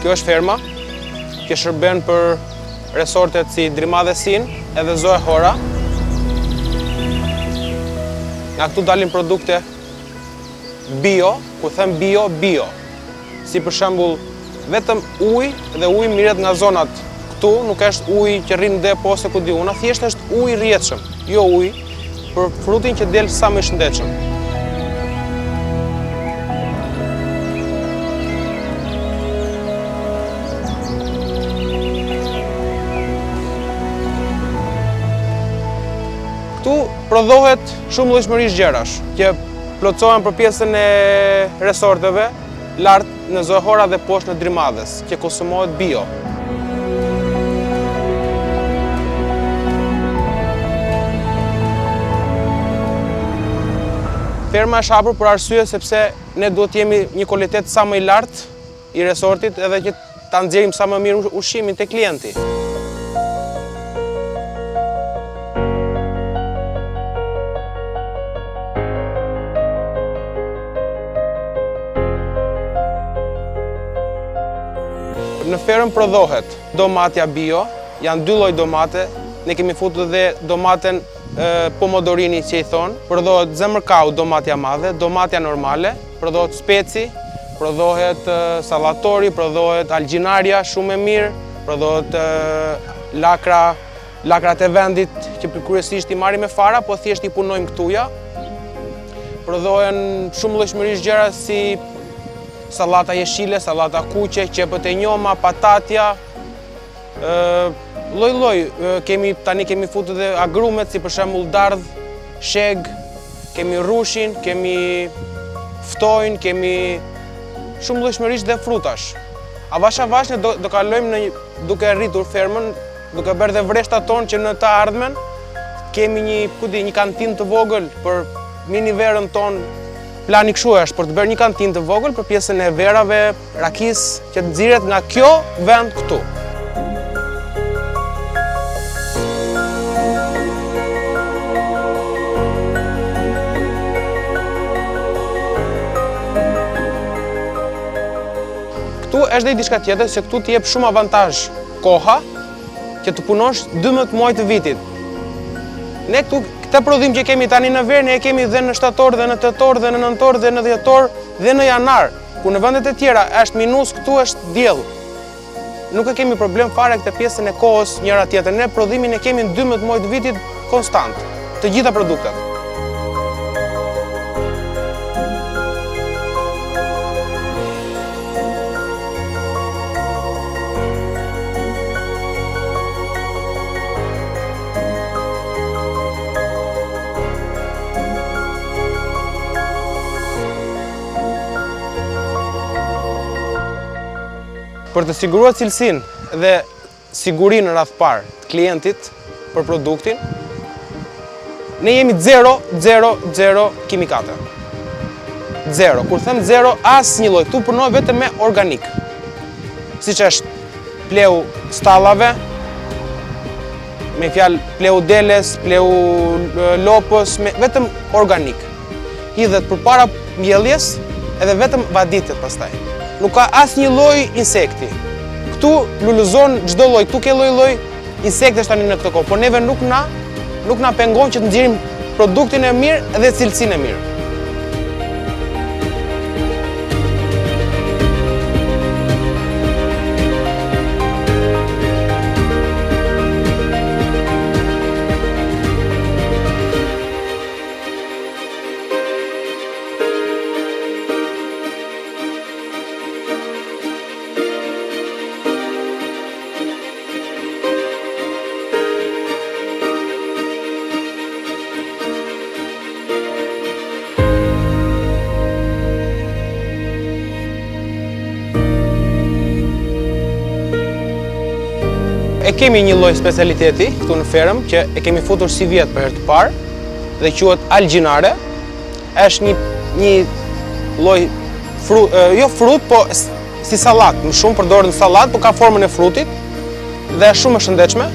Kjo është ferma, që shërben për resortet si Drimadhesin edhe Zoe Hora. Nga këtu dalin produkte bio, ku them bio, bio. Si për shembull, vetëm ujë dhe ujë mirret nga zonat këtu, nuk është ujë që rrin në depo ose ku di unë, thjesht është ujë i rrjedhshëm, jo ujë për frutin që del sa më i shëndetshëm. Këtu prodhohet shumë llojshmërisht gjërash, që plotësohen për pjesën e resorteve, lart në Zoe Hora dhe poshtë në Drimadhes, që konsumohet bio. Ferma është hapur për arsye sepse ne duhet të jemi një cilëtet sa më i lartë i resortit edhe që ta nxjerrim sa më mirë ushqimin te klienti. Në fermë prodhohet domatja bio, janë 2 lloj domate, ne kemi futur dhe domaten pomodorini që i thonë, prodhohet zemërkau domatja madhe, domatja normale, prodhohet speci, prodhohet sallatori, prodhohet algjinaria shumë e mirë, prodhohet lakrat e vendit që kryesisht i marrim me fara, po thjesht i punojmë këtuja. Prodhohen shumë llojshmërisht gjëra si sallata jeshile, sallata kuqe, qepët e njoma, patatja, lloj-lloj. Tani kemi futur dhe agrumet, si për shembull dardh, sheg, kemi rushin, kemi ftojnë, kemi shumë llojshmërisht dhe frutash. Avash ne do kalojmë duke rritur fermën, duke bërë dhe vreshtat tonë që në të ardhmen kemi një kantinë të vogël për miniverën tonë. Plani kështu është për të bërë një kantinë të vogël për pjesën e verave, rakis që nxirret nga kjo vend këtu. Këtu është dhe diçka tjetër, se këtu të jep shumë avantazh koha që të punosh 12 muaj të vitit. Ne këtu këtë prodhim që kemi tani në verë, ne e kemi dhe në shtator, dhe në tetor, dhe në nëntor, dhe në dhjetor, dhe në janar. Ku në vendet e tjera është minus, këtu është diell. Nuk e kemi problem fare këtë pjesën e kohës njëra tjetër. Ne prodhimin e kemi në 12 muaj të vitit konstant, të gjitha produktet. Për të siguruar cilësinë dhe sigurinë në radh parë të klientit për produktin, ne jemi 0 kimikate. 0. Kur them 0, asnjë lloj. Këtu punoj vetëm me organik. Siç është pleu stallave, me fjalë pleu deles, pleu lopës, vetëm organik. Hidhet përpara mbjelljes edhe vetëm vaditet pastaj. Nuk ka asnjë lloj insekti. Këtu lulëzon çdo lloj, këtu ke lloj insektesh tani në këtë kohë, por neve nuk na pengon që të nxjerrim produktin e mirë dhe cilësinë e mirë. E kemi një lloj specialiteti këtu në fermë që e kemi futur si vjet për herë të parë dhe quhet algjinare. Është një lloj jo frut, po si sallat, më shumë përdoret në sallat, por ka formën e frutit dhe është shumë e shëndetshme.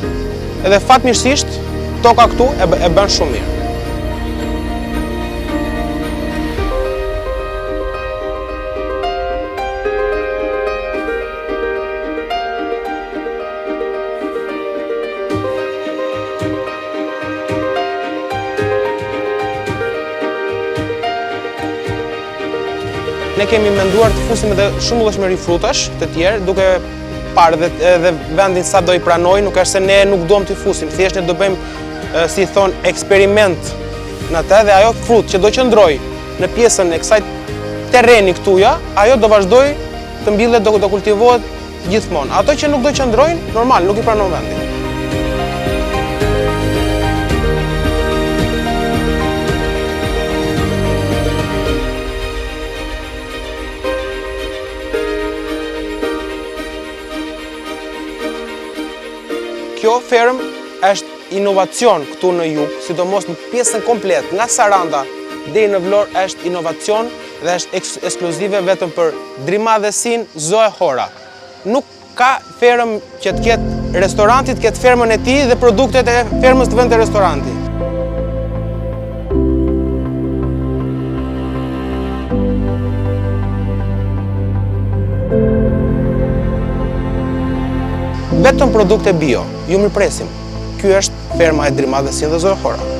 Edhe fatmirësisht toka këtu e bën shumë mirë. ne kemi menduar të fusim edhe shumë llojshmëri frutash të tjerë, duke parë edhe vendin sa do i pranojë, nuk është se ne nuk duam të fusim, thjesht ne do bëjmë, si thon, eksperiment në atë dhe ajo frutë që do qëndroj në pjesën e kësaj terreni këtuja, ajo do vazhdoj të mbillet, do kultivohet gjithmonë. Ato që nuk do qëndrojnë, normal, nuk i pranon vendin. Kjo ferm është inovacion këtu në jug, sidomos në pjesën komplet, nga Saranda deri në Vlorë është inovacion dhe është ekskluzive vetëm për Drimadhesin Zoe Hora. Nuk ka ferm që të ketë restoranti, të ketë fermën e tij dhe produktet e fermës të vend të restoranti. Vetëm produkte bio, ju mirëpresim. Ky është ferma e Drimadhesit dhe Zoe Hora.